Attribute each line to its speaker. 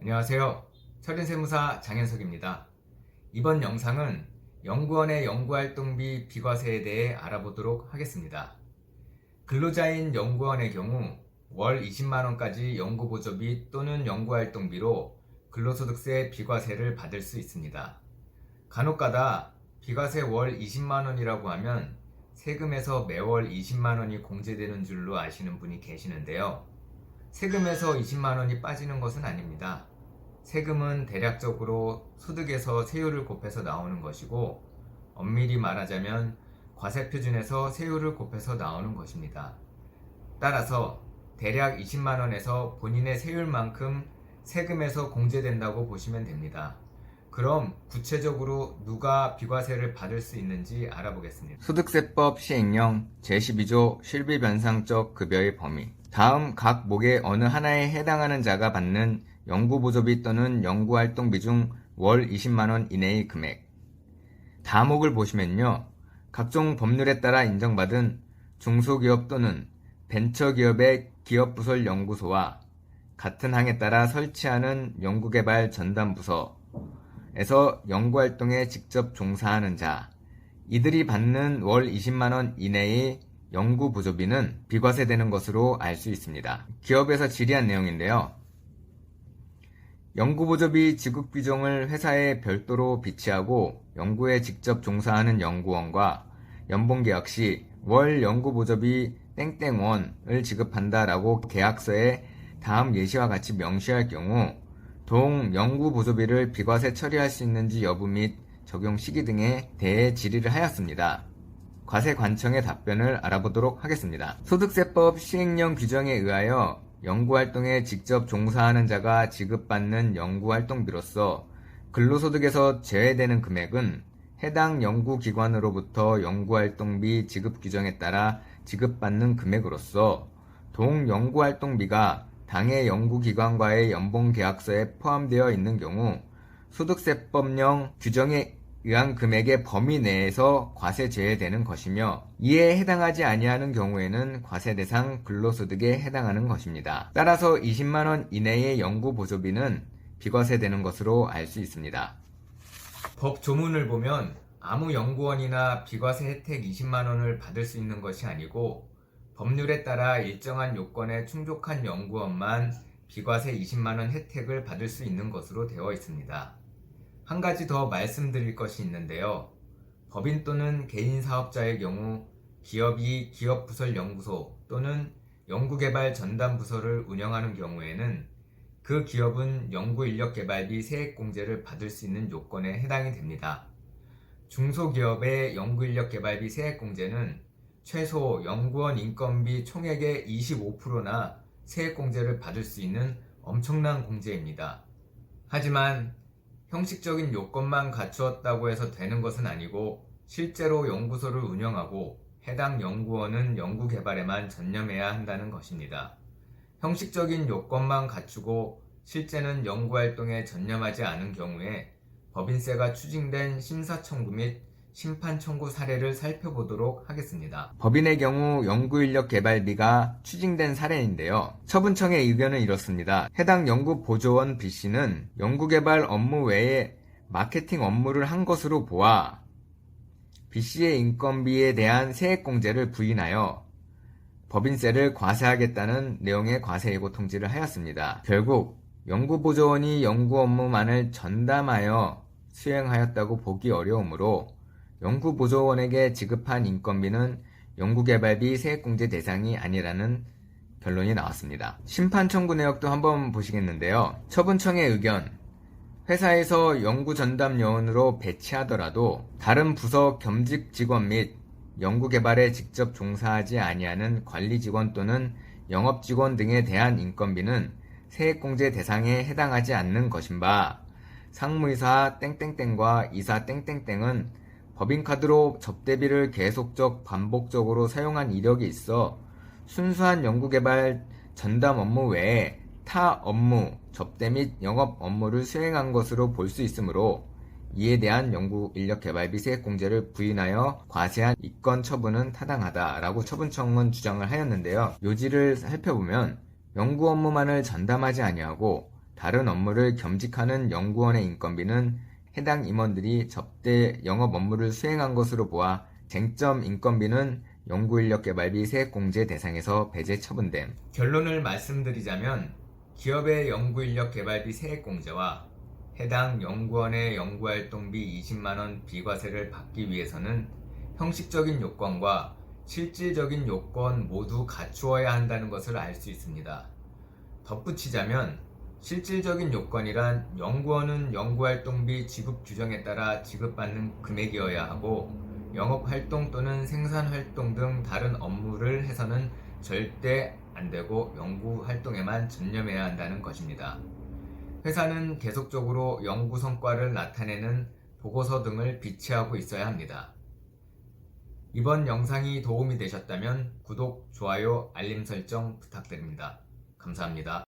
Speaker 1: 안녕하세요. 철인세무사 장현석입니다. 이번 영상은 연구원의 연구활동비 비과세에 대해 알아보도록 하겠습니다. 근로자인 연구원의 경우 월 20만원까지 연구보조비 또는 연구활동비로 근로소득세 비과세를 받을 수 있습니다. 간혹가다 비과세 월 20만원이라고 하면 세금에서 매월 20만원이 공제되는 줄로 아시는 분이 계시는데요. 세금에서 20만원이 빠지는 것은 아닙니다. 세금은 대략적으로 소득에서 세율을 곱해서 나오는 것이고, 엄밀히 말하자면 과세표준에서 세율을 곱해서 나오는 것입니다. 따라서 대략 20만원에서 본인의 세율만큼 세금에서 공제된다고 보시면 됩니다. 그럼 구체적으로 누가 비과세를 받을 수 있는지 알아보겠습니다. 소득세법 시행령 제12조 실비변상적 급여의 범위. 다음 각 목의 어느 하나에 해당하는 자가 받는 연구보조비 또는 연구활동비 중 월 20만원 이내의 금액. 다목을 보시면요, 각종 법률에 따라 인정받은 중소기업 또는 벤처기업의 기업부설 연구소와 같은 항에 따라 설치하는 연구개발 전담부서에서 연구활동에 직접 종사하는 자, 이들이 받는 월 20만원 이내의 연구보조비는 비과세되는 것으로 알 수 있습니다. 기업에서 질의한 내용인데요. 연구보조비 지급 규정을 회사에 별도로 비치하고 연구에 직접 종사하는 연구원과 연봉계약 시 월 연구보조비 땡땡원을 지급한다라고 계약서에 다음 예시와 같이 명시할 경우 동 연구보조비를 비과세 처리할 수 있는지 여부 및 적용 시기 등에 대해 질의를 하였습니다. 과세관청의 답변을 알아보도록 하겠습니다. 소득세법 시행령 규정에 의하여 연구활동에 직접 종사하는 자가 지급받는 연구활동비로서 근로소득에서 제외되는 금액은 해당 연구기관으로부터 연구활동비 지급 규정에 따라 지급받는 금액으로서 동연구활동비가 당해 연구기관과의 연봉계약서에 포함되어 있는 경우 소득세법령 규정에 의한 금액의 범위 내에서 과세 제외되는 것이며, 이에 해당하지 아니하는 경우에는 과세 대상 근로소득에 해당하는 것입니다. 따라서 20만원 이내의 연구보조비는 비과세되는 것으로 알 수 있습니다. 법 조문을 보면 아무 연구원이나 비과세 혜택 20만원을 받을 수 있는 것이 아니고, 법률에 따라 일정한 요건에 충족한 연구원만 비과세 20만원 혜택을 받을 수 있는 것으로 되어 있습니다. 한 가지 더 말씀드릴 것이 있는데요. 법인 또는 개인 사업자의 경우 기업이 기업부설연구소 또는 연구개발 전담부서를 운영하는 경우에는 그 기업은 연구인력개발비 세액공제를 받을 수 있는 요건에 해당이 됩니다. 중소기업의 연구인력개발비 세액공제는 최소 연구원 인건비 총액의 25%나 세액공제를 받을 수 있는 엄청난 공제입니다. 하지만 형식적인 요건만 갖추었다고 해서 되는 것은 아니고, 실제로 연구소를 운영하고 해당 연구원은 연구개발에만 전념해야 한다는 것입니다. 형식적인 요건만 갖추고 실제는 연구활동에 전념하지 않은 경우에 법인세가 추징된 심사청구 및 심판청구 사례를 살펴보도록 하겠습니다. 법인의 경우 연구인력 개발비가 추징된 사례인데요. 처분청의 의견은 이렇습니다. 해당 연구보조원 B씨는 연구개발 업무 외에 마케팅 업무를 한 것으로 보아 B씨의 인건비에 대한 세액공제를 부인하여 법인세를 과세하겠다는 내용의 과세예고 통지를 하였습니다. 결국 연구보조원이 연구 업무만을 전담하여 수행하였다고 보기 어려우므로 연구보조원에게 지급한 인건비는 연구개발비 세액공제 대상이 아니라는 결론이 나왔습니다. 심판청구 내역도 한번 보시겠는데요. 처분청의 의견, 회사에서 연구전담요원으로 배치하더라도 다른 부서 겸직 직원 및 연구개발에 직접 종사하지 아니하는 관리직원 또는 영업직원 등에 대한 인건비는 세액공제 대상에 해당하지 않는 것인 바, 상무이사 땡땡땡과 이사 땡땡땡은 법인카드로 접대비를 계속적 반복적으로 사용한 이력이 있어 순수한 연구개발 전담 업무 외에 타 업무, 접대 및 영업 업무를 수행한 것으로 볼 수 있으므로 이에 대한 연구인력개발비 세액공제를 부인하여 과세한 이건 처분은 타당하다라고 처분청은 주장을 하였는데요. 요지를 살펴보면 연구 업무만을 전담하지 아니하고 다른 업무를 겸직하는 연구원의 인건비는 해당 임원들이 접대 영업 업무를 수행한 것으로 보아 쟁점 인건비는 연구인력개발비 세액공제 대상에서 배제 처분됨. 결론을 말씀드리자면 기업의 연구인력개발비 세액공제와 해당 연구원의 연구활동비 20만원 비과세를 받기 위해서는 형식적인 요건과 실질적인 요건 모두 갖추어야 한다는 것을 알 수 있습니다. 덧붙이자면 실질적인 요건이란 연구원은 연구활동비 지급 규정에 따라 지급받는 금액이어야 하고 영업활동 또는 생산활동 등 다른 업무를 해서는 절대 안되고 연구활동에만 전념해야 한다는 것입니다. 회사는 계속적으로 연구 성과를 나타내는 보고서 등을 비치하고 있어야 합니다. 이번 영상이 도움이 되셨다면 구독, 좋아요, 알림 설정 부탁드립니다. 감사합니다.